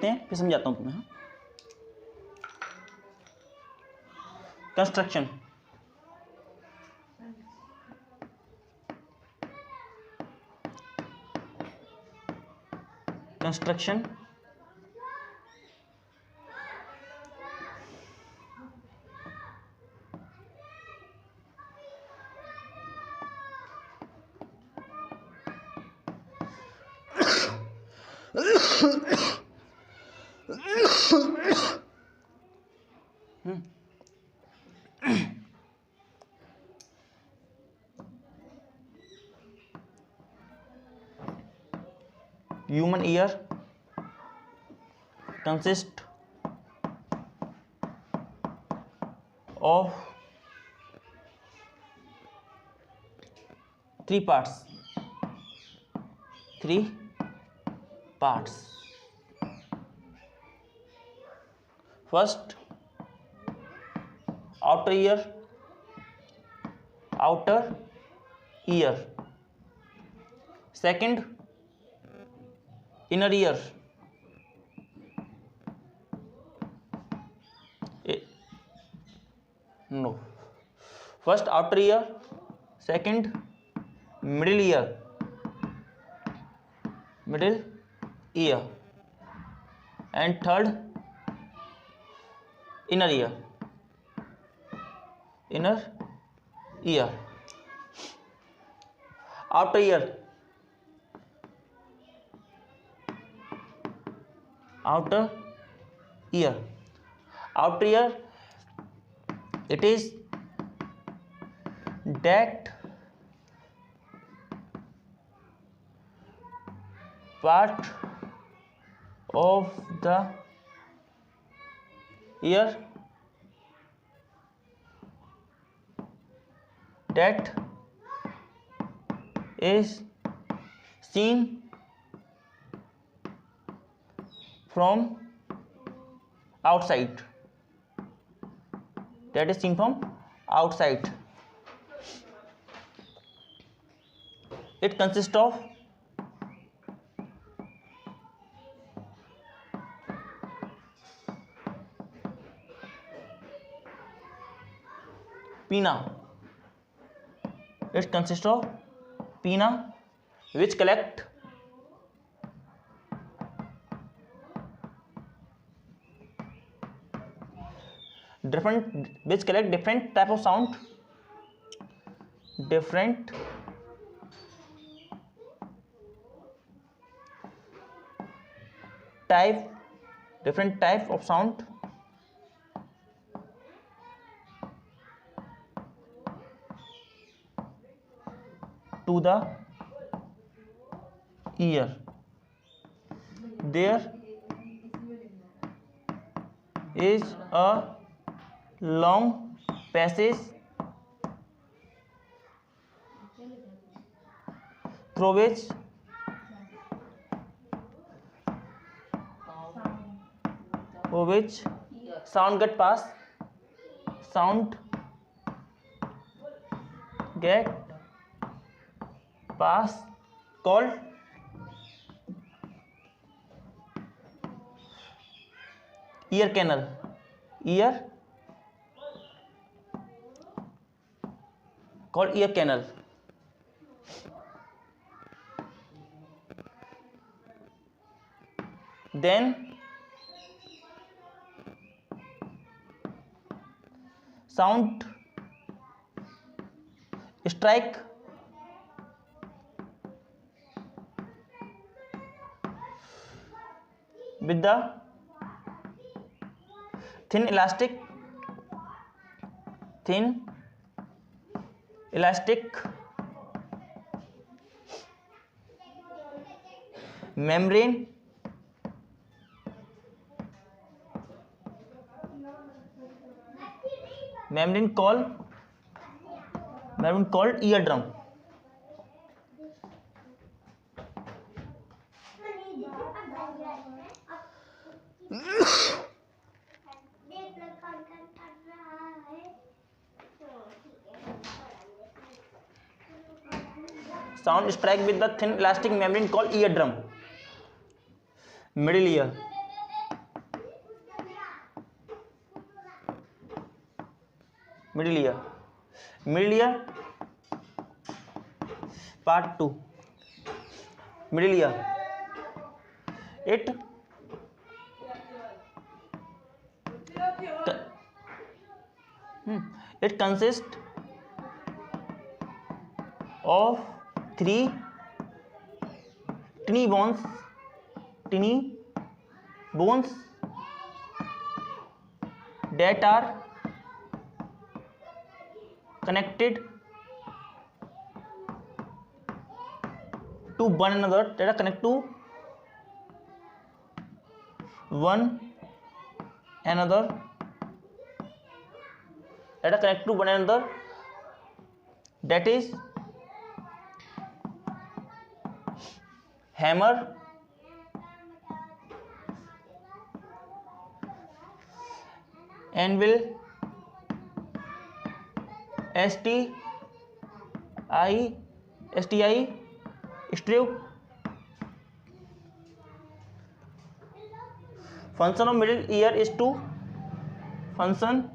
देखते हैं फिर समझाता हूँ तुम्हें। Construction, construction human ear consists of three parts. First, outer ear. Second, inner ear. No. First, outer ear. Second, middle ear. And third, inner ear. Outer ear. Outer ear, it is that part of the ear that is seen from outside. It consists of pinna. Which collect different type of sound, different type of sound to the ear. There is a long passage through which sound get pass called ear canal. Then sound strike with the thin elastic membrane called eardrum. Sound strike with the thin elastic membrane called eardrum. Middle ear. middle ear. Middle ear, part 2. Middle ear, it it consists of 3 tiny bones that are connected to one another, that are connected to one another, that is hammer, anvil, STI, screw. Function of middle ear is to function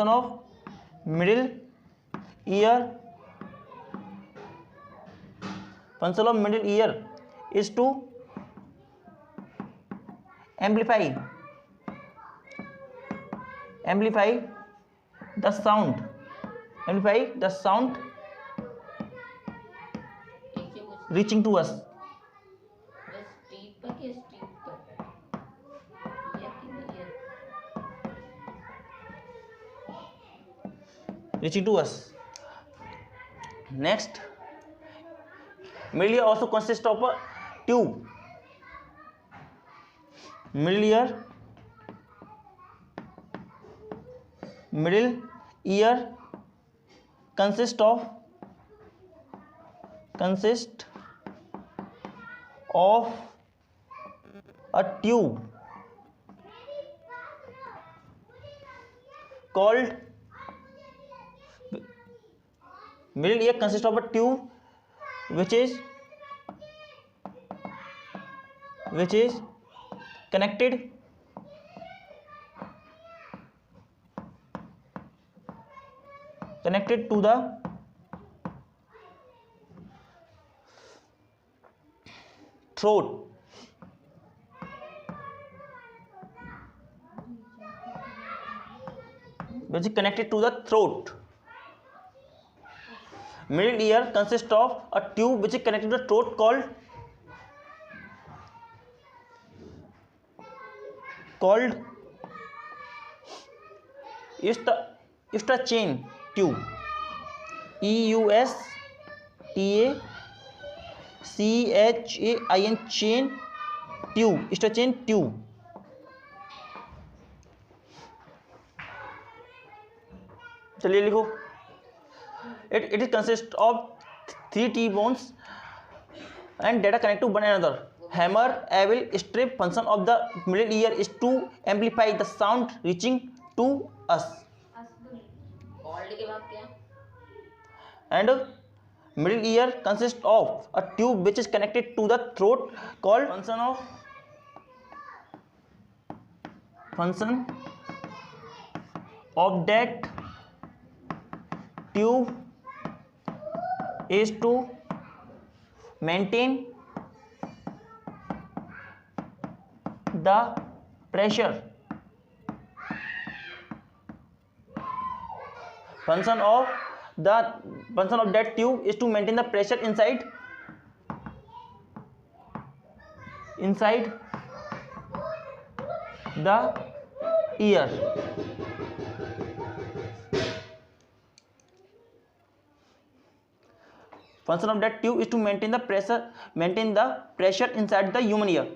of middle ear is to amplify the sound reaching to us. Next, middle ear also consists of a tube. Middle ear consists of a tube called middle ear consists of a tube which is connected to the throat. Middle ear consists of a tube which is connected to the throat called Eustachian tube. Eustachian tube. चलिए लिखो. It is consists of 3 T-bones and that are connected to one another. Hammer, anvil, strip. Function of the middle ear is to amplify the sound reaching to us. And middle ear consists of a tube which is connected to the throat called function of that tube is to maintain the pressure. Function of that tube is to maintain the pressure inside the ear. Function of that tube is to maintain the pressure inside the human ear.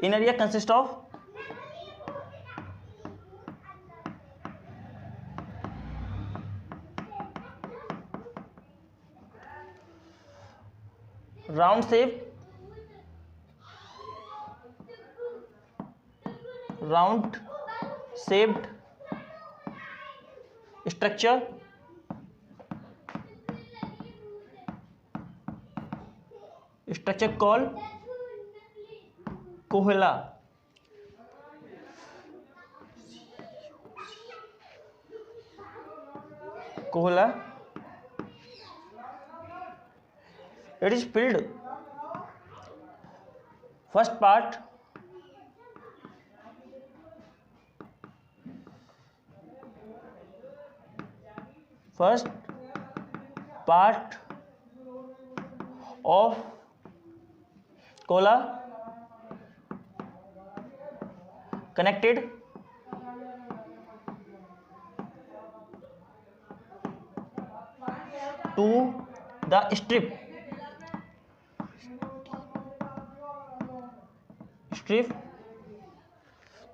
Inner ear consists of round shape round shaped structure called Kohla. Kohla. It is filled first part of Kohla connected to the strip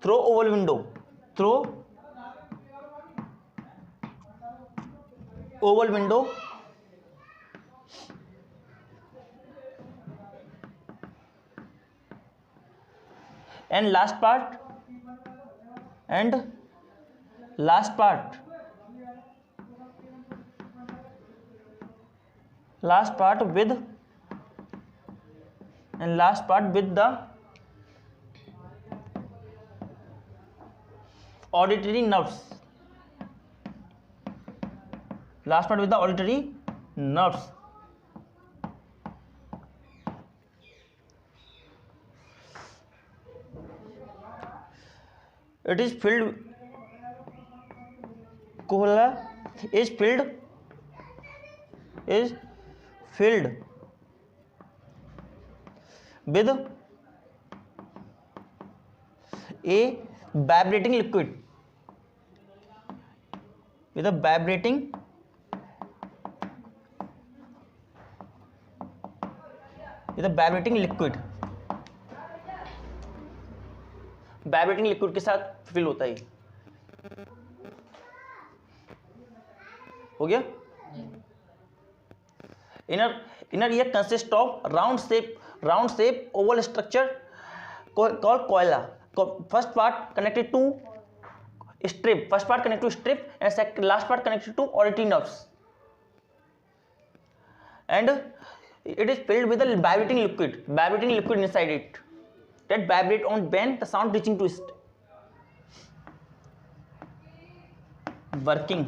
through oval window and last part with the auditory nerves. It is filled. Cochlea is filled with a vibrating liquid. Vibrating liquid के साथ fill होता है. हो गया. Inner ear consist of round shape oval structure called cochlea. First part connected to strip and last part connected to auditory nerves, and it is filled with a vibrating liquid inside it that vibrate on when the sound reaching to it. Working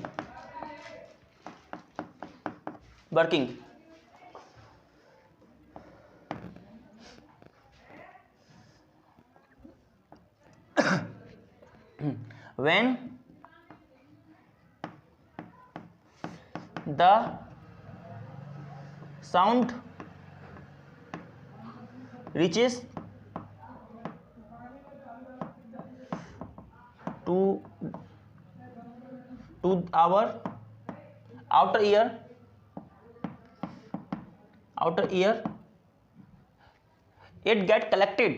when the sound reaches to our outer ear, it get collected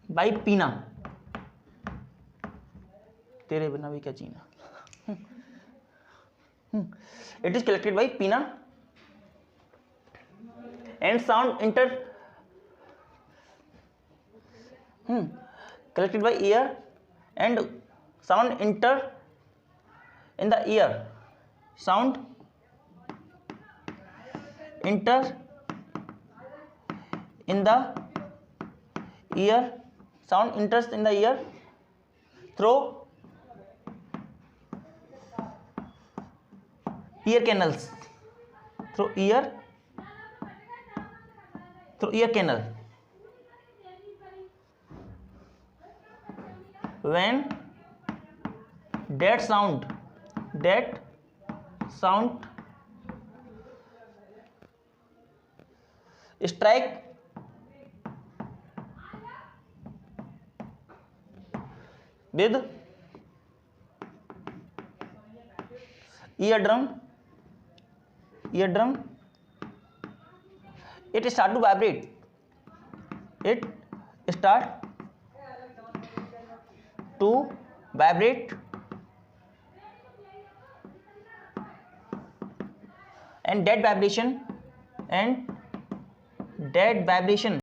by pinna. तेरे बिना भी क्या जीना. It is collected by pinna and sound collected by ear and sound enter in the ear. Sound enter in the ear. Sound enters in the ear through ear canals. Through ear canal. When that sound strike with eardrum, it start to vibrate. It start to vibrate and that vibration